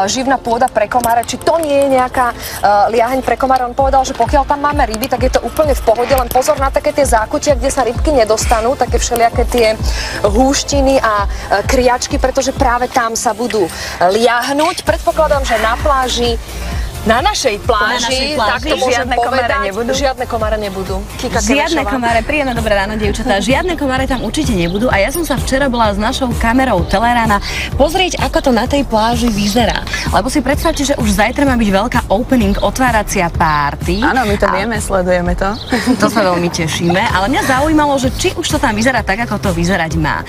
živná pôda pre komáre, či to nie je nejaká liaheň pre komáre. On povedal, že pokiaľ tam máme ryby, tak je to úplne v pohode, len pozor na také tie zákutia, kde sa rybky nedostanú, také všelijaké tie húštiny a kriačky, pretože práve tam sa budú liahnuť. Predpokladám, že na pláži, na našej pláži, tak to môžem povedať, žiadne komáre nebudú. Žiadne komáre, príjemné dobré ráno, dievčatá. Žiadne komáre tam určite nebudú a ja som sa včera bola s našou kamerou Telerána pozrieť, ako to na tej pláži vyzerá. Lebo si predstavte, že už zajtra má byť veľká opening, otváracia party. Áno, my to vieme, sledujeme to. To sa veľmi tešíme, ale mňa zaujímalo, že či už to tam vyzerá tak, ako to vyzerať má.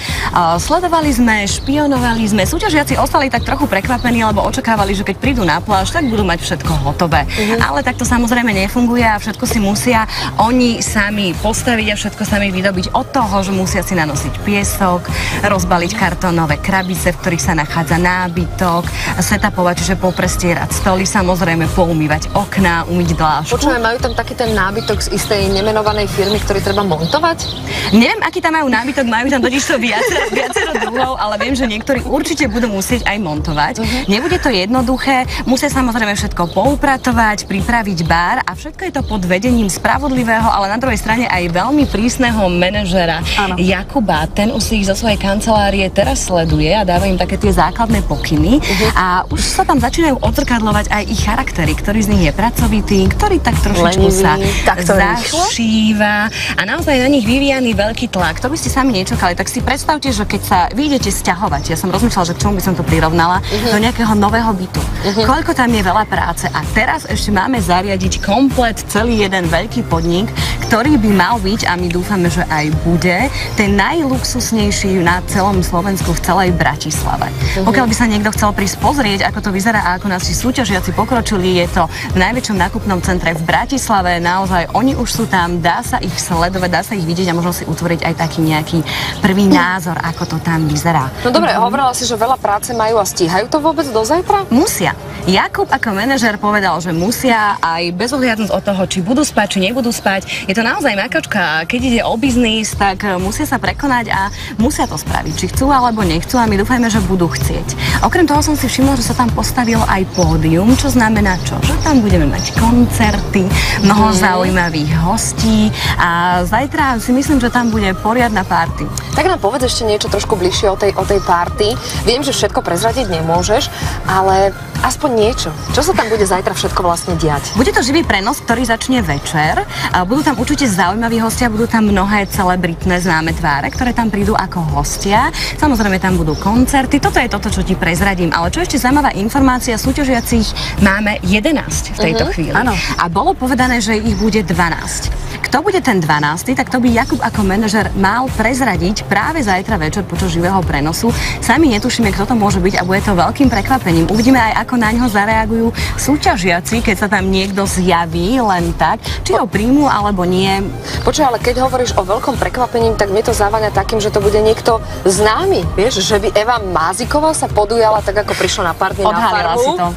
Sledovali sme, špionovali sme, súťažiaci ostali tak trochu prekvapení, lebo očakávali, že keď prídu na pláž, tak budú mať všetko hotové. Ale takto samozrejme nefunguje a všetko si musia oni sami postaviť a všetko sami vydobiť od toho, že musia si nanosiť piesok, rozbaliť kartónové krabice, v ktorých sa nachádza nábytok, setapovať, čiže poprestierať stoly, samozrejme poumývať okná, umyť dlášku. Počúvaj, majú tam taký ten nábytok z istej nemenovanej firmy, ktorý treba montovať? Neviem, aký tam majú nábytok, majú tam totiž to viacero druhov, ale viem, že niektorí určite budú musieť aj montovať. Nebude to jednoduché, musia samozrejme všetko poupratovať, pripraviť bar a všetko je to pod vedením spravodlivého, ale na druhej strane aj veľmi prísneho manažera Jakuba. Ten už si ich zo svojej kancelárie teraz sleduje a dáva im také tie základné pokyny a už sa tam začínajú odzrkadľovať aj ich charaktery, ktorý z nich je pracovitý, ktorý tak trošičku sa zašíva a naozaj na nich vyvíjaný veľký tlak. To by ste sami nečakali, tak si predstavte, že keď sa vy idete sťahovať, ja som rozmýšľala, že k čomu by som to prirovnala, do nejakého nového bytu. Koľko tam je veľa práce a teraz ešte máme zariadiť komplet celý jeden veľký podnik, ktorý by mal byť, a my dúfame, že aj bude, ten najluxusnejší na celom Slovensku, v celej Bratislave. Pokiaľ by sa niekto chcel prísť pozrieť, ako to vyzerá a ako naši súťažiaci pokročili, je to v najväčšom nákupnom centre v Bratislave, naozaj oni už sú tam, dá sa ich sledovať, dá sa ich vidieť a možno si utvoriť aj taký nejaký prvý názor, ako to tam vyzerá. No dobre, hovorila si, že veľa práce majú a stíhajú to vôbec do zajtra? Musia. Jakub ako manažer povedal, že musia aj bez ohľadu od toho, či budú spať, či nebudú spať. Je to naozaj makačka. Keď ide o biznis, tak musia sa prekonať a musia to spraviť, či chcú alebo nechcú a my dúfajme, že budú chcieť. Okrem toho som si všimla, že sa tam postavilo aj pódium, čo znamená čo? Že tam budeme mať koncerty, mnoho zaujímavých hostí a zajtra si myslím, že tam bude poriadna party. Tak nám povedz ešte niečo trošku bližšie o tej party. Viem, že všetko prezradiť nemôžeš, ale aspoň niečo. Čo sa tam bude zajtra všetko vlastne diať? Bude to živý prenos, ktorý začne večer. Budú tam určite zaujímaví hostia, budú tam mnohé celebritné známe tváre, ktoré tam prídu ako hostia. Samozrejme tam budú koncerty. Toto je toto, čo ti prezradím. Ale čo ešte zaujímavá informácia, súťažiacich máme 11 v tejto chvíli. Áno. A bolo povedané, že ich bude 12. Kto bude ten 12., tak to by Jakub ako manažer mal prezradiť práve zajtra večer počas živého prenosu. Sami netušíme, kto to môže byť a bude to veľkým prekvapením. Uvidíme aj, ako na ňo zareagujú súťažiaci, keď sa tam niekto zjaví len tak, či ho príjmu alebo nie. Počuj, ale keď hovoríš o veľkom prekvapením, tak mne to zaváňa takým, že to bude niekto známy. Vieš, že by Eva Máziková sa podujala tak, ako prišla na party na farmu. Odhalila si to.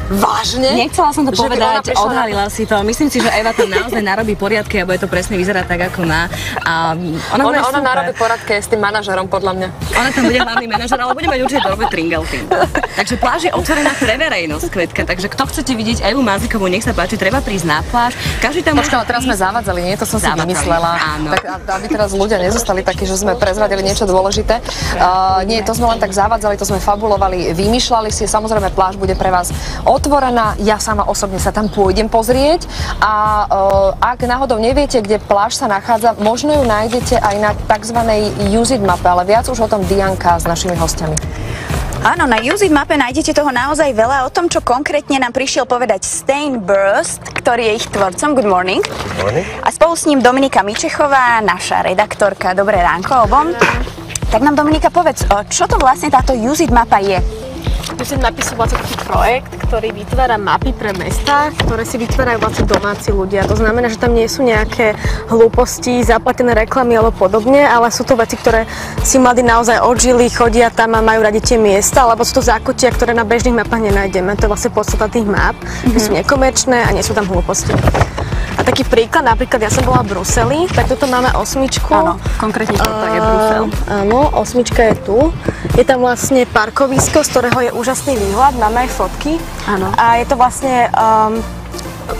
Vážne? Nechcela som to povedať, odhalila si to. Myslím si, že Eva tam naozaj narobí poriadky a bude to presne vyzerať tak, ako má. A ona narobí poriadky s tým manažerom, podľa mňa. Ona tam bude hlavný manažer, ale bude mať určite dobre tringelty. Takže pláž je otvorená pre verejnosť, Kvetka. Takže kto chcete vidieť Evu Mázikovú, nech sa páči, treba prísť na pláž. Každý tam ale teraz sme zavádzali, nie? To som si vymyslela. Áno. Tak aby teraz ľudia nezostali takí, že sme prezradili niečo dôležité. Nie, to sme len tak zavádzali, to sme fabulovali, vymýšľali si. Samozrejme, pláž bude pre vás otvorená. Ja sama osobne sa tam pôjdem pozrieť a ak náhodou neviete, kde pláž sa nachádza, možno ju nájdete aj na tzv. Use It mape, ale viac už o tom Dianka s našimi hostiami. Áno, na Use It mape nájdete toho naozaj veľa. O tom, čo konkrétne nám prišiel povedať Stane Burst, ktorý je ich tvorcom. Good morning. Good morning. A spolu s ním Dominika Mičechová, naša redaktorka. Dobré ránko obom. Tak nám Dominika povedz, čo to vlastne táto Use It mapa je? Use It mapy sú vlastne taký projekt, ktorý vytvára mapy pre mestá, ktoré si vytvárajú vlastne domáci ľudia. To znamená, že tam nie sú nejaké hlúposti, zaplatené reklamy alebo podobne, ale sú to veci, ktoré si mladí naozaj odžili, chodia tam a majú radi tie miesta, alebo sú to zákutia, ktoré na bežných mapách nenájdeme. To je vlastne podstata tých map, že sú nekomerčné a nie sú tam hlúposti. A taký príklad, napríklad ja som bola v Bruseli, tak tuto máme osmičku. Áno, konkrétne toto je Brusel. Áno, osmička je tu. Je tam vlastne parkovisko, z ktorého je úžasný výhľad, máme aj fotky. Áno. A je to vlastne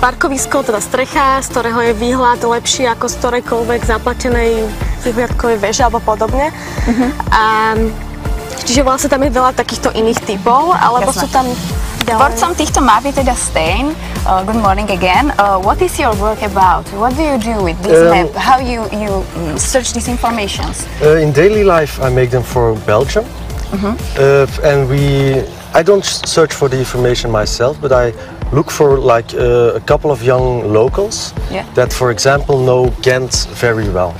parkovisko, teda strecha, z ktorého je výhľad lepší ako z ktorejkoľvek zaplatenej výhľadkovej veže alebo podobne. A čiže vlastne tam je veľa takýchto iných typov, alebo Jasné. sú tam Tvorcom týchto map je teda Stein. Good morning again. What is your work about? What do you do with this map? How you search these informations? In daily life, I make them for Belgium, and I don't search for the information myself, but I look for like a couple of young locals that, for example, know Ghent very well.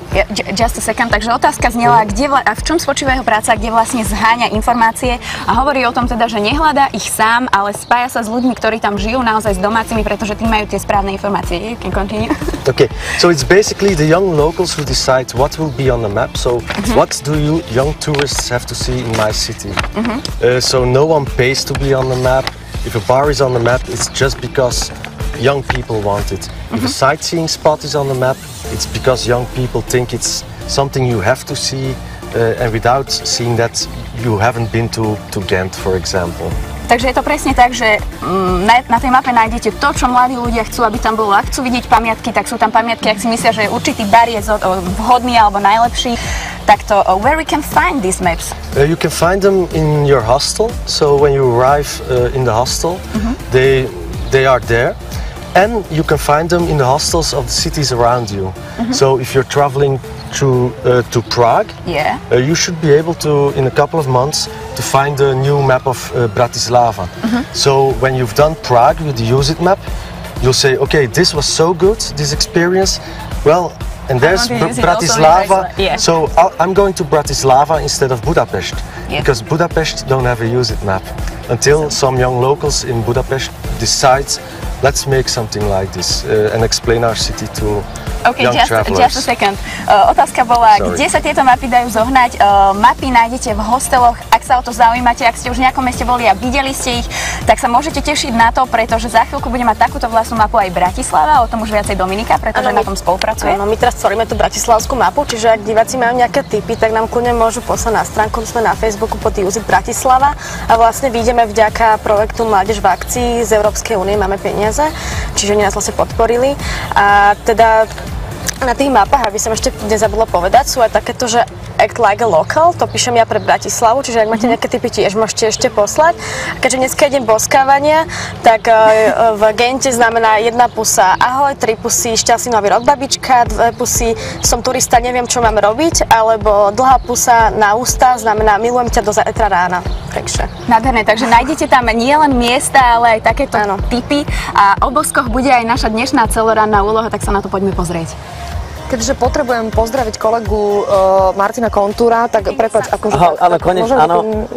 Just a second. Takže otázka znela, a v čom spočíva jeho práca, kde vlastne zháňa informácie a hovorí o tom teda, že nehľadá ich sám, ale spája sa s ľuďmi, ktorí tam žijú, naozaj s domácimi, pretože tí majú tie správne informácie. You can continue. Okay, so it's basically the young locals who decide what will be on the map. So what do you young tourists have to see in my city? So no one pays to be on the map. If a bar is on the map, it's just because young people want it. If a sightseeing spot is on the map, it's because young people think it's something you have to see, and without seeing that, you haven't been to Ghent, for example. Takže je to presne tak, že na tej mape nájdete to, čo mladí ľudia chcú, aby tam bolo. Ak chcú vidieť pamiatky, tak sú tam pamiatky, ak si myslia, že určitý bar je vhodný alebo najlepší. Tak to, where we can find these maps? You can find them in your hostel. So when you arrive in the hostel, they are there. And you can find them in the hostels of the cities around you. So if you're traveling to Prague, you should be able to, in a couple of months, to find a new map of Bratislava. So when you've done Prague with the Use It map, you'll say, okay, this was so good, this experience. Well, and there's Bratislava. So I'm going to Bratislava instead of Budapest, because Budapest don't have a Use It map. Until some young locals in Budapest decide, let's make something like this and explain our city to young travelers. Just a second. Otázka bola, kde sa tieto mapy dajú zohnať? Mapy nájdete v hosteloch. Ak sa o to zaujímate, ak ste už v nejakom meste boli a videli ste ich, tak sa môžete tešiť na to, pretože za chvíľku bude mať takúto vlastnú mapu aj Bratislava, o tom už viacej Dominika, pretože na tom spolupracuje. Áno, my teraz tvoríme tú bratislavskú mapu, čiže ak diváci majú nejaké tipy, tak nám kľudne môžu poslať na stránku, sme na Facebooku pod Use It Bratislava a vlastne vyjdeme vďaka projektu Mládež v akcii z Európskej únie, máme peniaze, čiže oni nás vlastne podporili a teda na tých mapách, aby som ešte nezabudla povedať, sú aj takéto, že act like a local, to píšem ja pre Bratislavu, čiže ak máte nejaké tipy, tiež môžete ešte poslať. Keďže dneska je deň boskávania, tak v Gente znamená 1 pusa ahoj, 3 pusy šťastný nový rok babička, 2 pusy som turista, neviem čo mám robiť, alebo dlhá pusa na ústa znamená milujem ťa do zajtra rána. Takže. Nádherné, takže nájdete tam nielen miesta, ale aj takéto tipy a o boskoch bude aj naša dnešná celoranná úloha, tak sa na to poďme pozrieť. Keďže potrebujem pozdraviť kolegu Martina Kontúra, tak prepáč, akože... Ale konečne, áno.